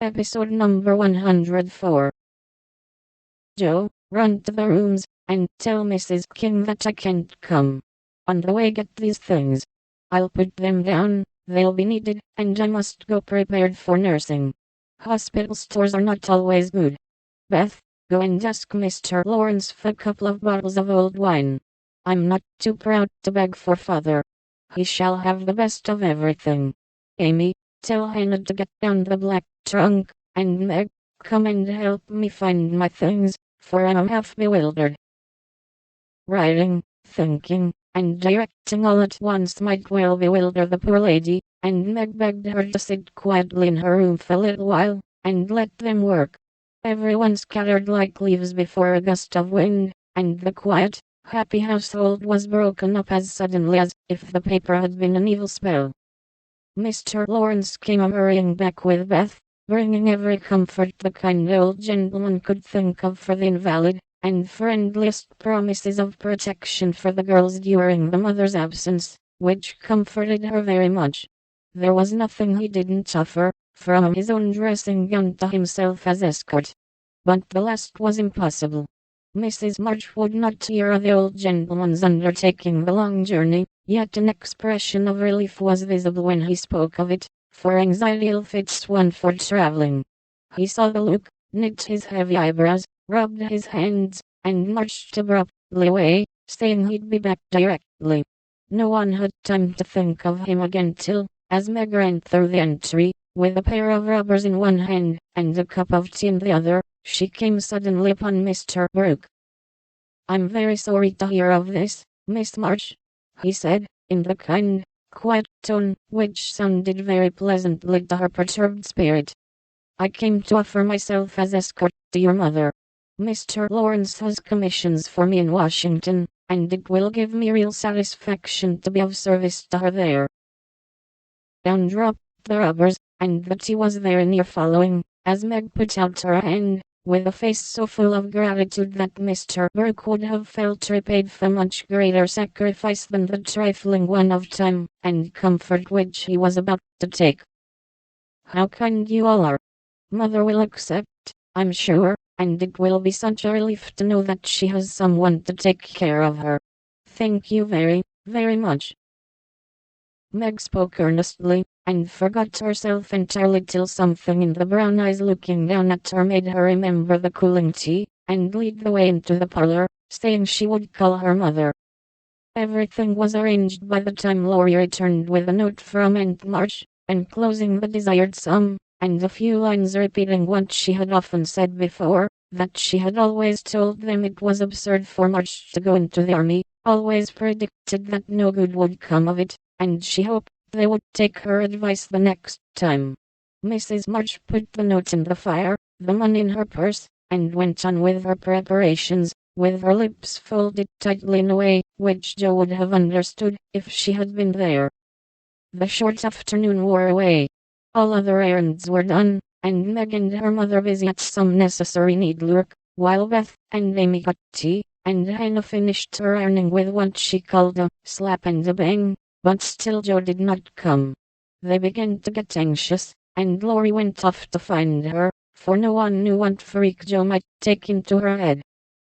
Episode number 104. Joe, run to the rooms, and tell Mrs. King that I can't come. On the way, get these things. I'll put them down, they'll be needed, and I must go prepared for nursing. Hospital stores are not always good. Beth, go and ask Mr. Lawrence for a couple of bottles of old wine. I'm not too proud to beg for father. He shall have the best of everything. Amy, tell Hannah to get down the black trunk, and Meg, come and help me find my things, for I'm half bewildered. Writing, thinking, and directing all at once might well bewilder the poor lady, and Meg begged her to sit quietly in her room for a little while, and let them work. Everyone scattered like leaves before a gust of wind, and the quiet, happy household was broken up as suddenly as if the paper had been an evil spell. Mr. Lawrence came hurrying back with Beth, bringing every comfort the kind old gentleman could think of for the invalid, and friendliest promises of protection for the girls during the mother's absence, which comforted her very much. There was nothing he didn't offer, from his own dressing gown to himself as escort. But the last was impossible. Mrs. March would not hear of the old gentleman's undertaking the long journey, yet an expression of relief was visible when he spoke of it, for anxiety ill-fits one for traveling. He saw the look, knit his heavy eyebrows, rubbed his hands, and marched abruptly away, saying he'd be back directly. No one had time to think of him again till, as Meg ran through the entry, with a pair of rubbers in one hand, and a cup of tea in the other, she came suddenly upon Mr. Brooke. "I'm very sorry to hear of this, Miss March," he said, in the kind, quiet tone which sounded very pleasantly to her perturbed spirit. "I came to offer myself as escort to your mother. Mr. Lawrence has commissions for me in Washington, and it will give me real satisfaction to be of service to her there." Down dropped the rubbers, and the tea was very near following, as Meg put out her hand, with a face so full of gratitude that Mr. Brooke would have felt repaid for much greater sacrifice than the trifling one of time and comfort which he was about to take. "How kind you all are. Mother will accept, I'm sure, and it will be such a relief to know that she has someone to take care of her. Thank you very, very much." Meg spoke earnestly, and forgot herself entirely till something in the brown eyes looking down at her made her remember the cooling tea, and lead the way into the parlor, saying she would call her mother. Everything was arranged by the time Laurie returned with a note from Aunt March, enclosing the desired sum, and a few lines repeating what she had often said before, that she had always told them it was absurd for March to go into the army, always predicted that no good would come of it, and she hoped they would take her advice the next time. Mrs. March put the note in the fire, the money in her purse, and went on with her preparations, with her lips folded tightly in a way which Joe would have understood if she had been there. The short afternoon wore away. All other errands were done, and Meg and her mother busy at some necessary needlework, while Beth and Amy got tea, and Hannah finished her ironing with what she called a slap and a bang. But still Joe did not come. They began to get anxious, and Laurie went off to find her, for no one knew what freak Joe might take into her head.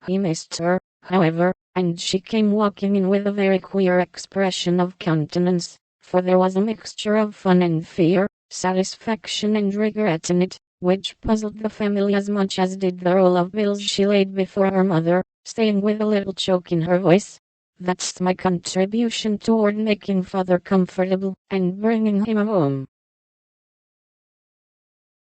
He missed her, however, and she came walking in with a very queer expression of countenance, for there was a mixture of fun and fear, satisfaction and regret in it, which puzzled the family as much as did the roll of bills she laid before her mother, saying with a little choke in her voice, "That's my contribution toward making father comfortable and bringing him home.